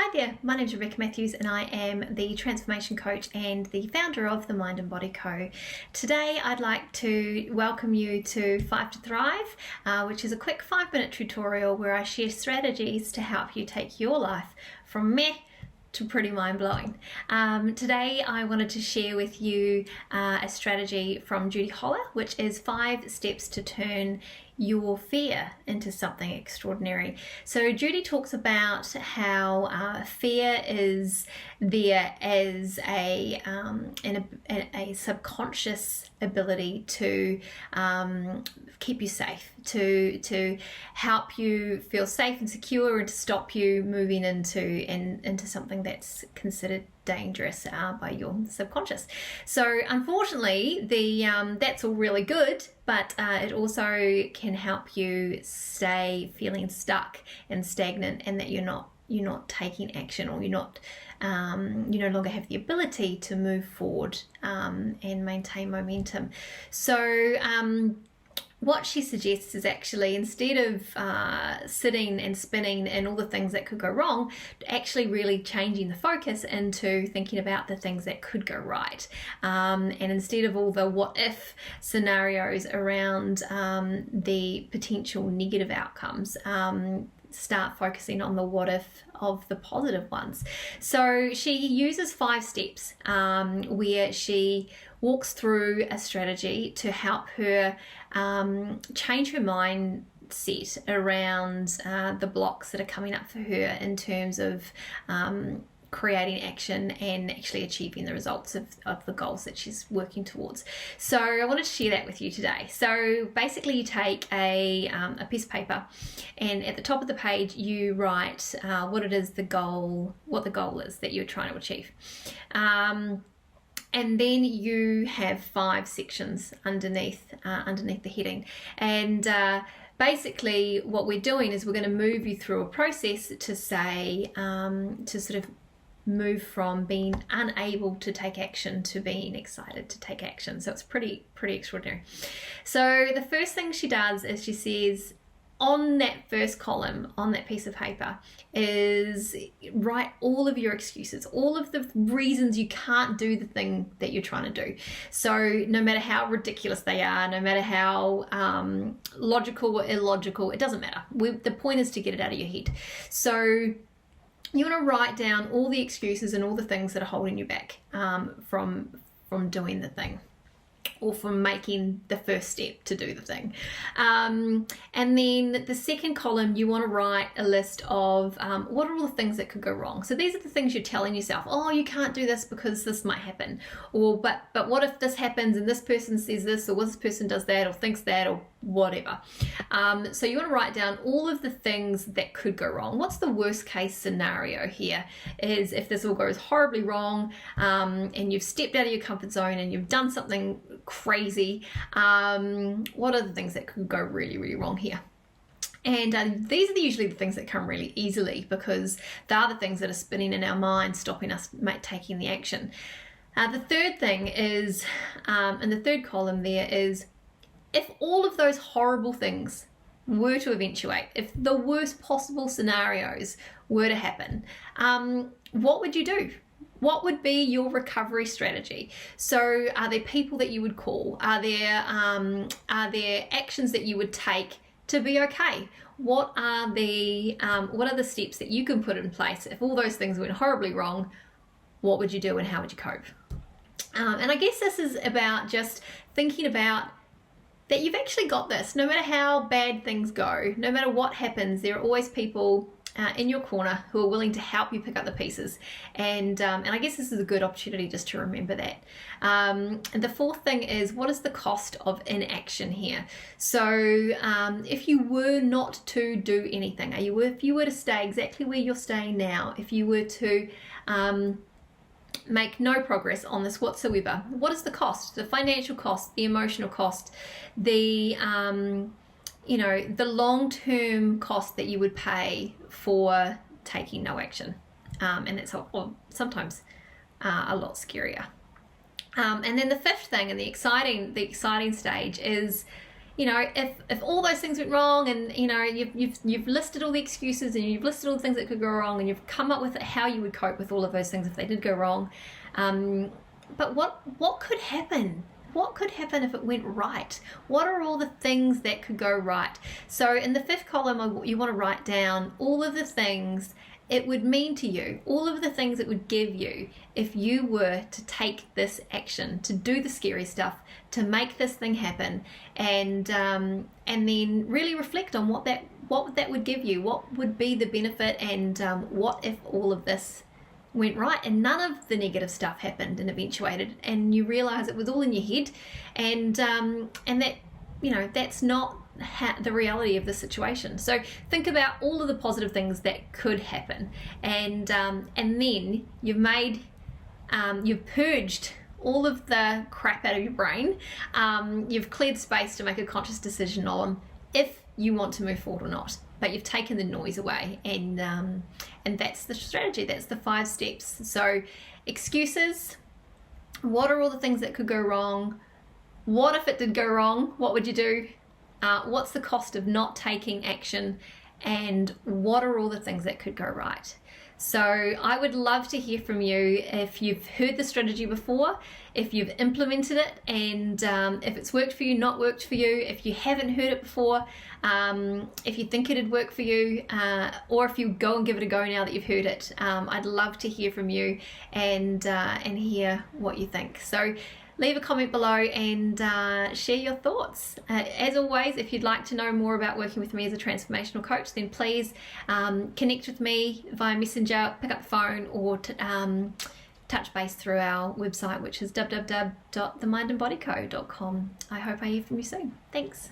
Hi there, my name is Rebecca Matthews and I am the transformation coach and the founder of the Mind and Body Co. Today I'd like to welcome you to 5 to Thrive, which is a quick 5-minute tutorial where I share strategies to help you take your life from meh to pretty mind-blowing. Today I wanted to share with you a strategy from Judy Holler, which is 5 steps to turn your fear into something extraordinary. So Judy talks about how fear is there as a subconscious ability to keep you safe, to help you feel safe and secure, and to stop you moving into something that's considered dangerous by your subconscious. So unfortunately, that's all really good, but it also can help you stay feeling stuck and stagnant, and that you're not taking action, or you no longer have the ability to move forward and maintain momentum. So what she suggests is actually, instead of sitting and spinning and all the things that could go wrong, actually really changing the focus into thinking about the things that could go right. And instead of all the what if scenarios around the potential negative outcomes, start focusing on the what if of the positive ones. So she uses 5 steps where she walks through a strategy to help her change her mindset around the blocks that are coming up for her in terms of creating action and actually achieving the results of the goals that she's working towards. So I wanted to share that with you today. So basically you take a piece of paper, and at the top of the page you write what the goal is that you're trying to achieve. And then you have 5 sections underneath the heading. And basically what we're doing is we're going to move you through a process to say, to sort of move from being unable to take action to being excited to take action. So it's pretty extraordinary. So the first thing she does is she says, on that first column on that piece of paper, is write all of your excuses, all of the reasons you can't do the thing that you're trying to do. So no matter how ridiculous they are, no matter how logical or illogical, it doesn't matter. The point is to get it out of your head. So you want to write down all the excuses and all the things that are holding you back from doing the thing, or from making the first step to do the thing. And then the second column, you want to write a list of what are all the things that could go wrong. So these are the things you're telling yourself, oh, you can't do this because this might happen, or but what if this happens and this person says this, or this person does that, or thinks that, or whatever. So you want to write down all of the things that could go wrong. What's the worst case scenario here? Is if this all goes horribly wrong, and you've stepped out of your comfort zone and you've done something crazy, what are the things that could go really, really wrong here? And these are usually the things that come really easily, because they are the things that are spinning in our mind, stopping us taking the action. The third thing is, in the third column there is, if all of those horrible things were to eventuate, if the worst possible scenarios were to happen, what would you do? What would be your recovery strategy? So are there people that you would call? Are there actions that you would take to be okay? What are the steps that you can put in place if all those things went horribly wrong? What would you do and how would you cope? And I guess this is about just thinking about that you've actually got this. No matter how bad things go, no matter what happens, there are always people in your corner who are willing to help you pick up the pieces. And I guess this is a good opportunity just to remember that. And the fourth thing is, what is the cost of inaction here? So if you were not to do anything, if you were to stay exactly where you're staying now, if you were to make no progress on this whatsoever, what is the cost? The financial cost, the emotional cost, the the long-term cost that you would pay for taking no action, and it's sometimes a lot scarier. And then the fifth thing, and the exciting stage is, you know, if all those things went wrong, and you know, you've listed all the excuses and you've listed all the things that could go wrong, and you've come up with how you would cope with all of those things if they did go wrong. But what could happen? What could happen if it went right? What are all the things that could go right? So in the fifth column, you want to write down all of the things it would mean to you, all of the things it would give you if you were to take this action, to do the scary stuff, to make this thing happen, and then really reflect on what that would give you, what would be the benefit, and what if all of this went right and none of the negative stuff happened and eventuated, and you realize it was all in your head, and that, you know, that's not the reality of the situation. So think about all of the positive things that could happen, and then you've purged all of the crap out of your brain. You've cleared space to make a conscious decision on if you want to move forward or not, but you've taken the noise away, and that's the strategy. That's the 5 steps. So excuses, what are all the things that could go wrong? What if it did go wrong? What would you do? What's the cost of not taking action? And what are all the things that could go right? So I would love to hear from you if you've heard the strategy before, if you've implemented it, and if it's worked for you, not worked for you, if you haven't heard it before, if you think it'd work for you, or if you go and give it a go now that you've heard it. I'd love to hear from you and hear what you think. So leave a comment below and share your thoughts. As always, if you'd like to know more about working with me as a transformational coach, then please connect with me via Messenger, pick up the phone, or touch base through our website, which is www.themindandbodyco.com. I hope I hear from you soon. Thanks.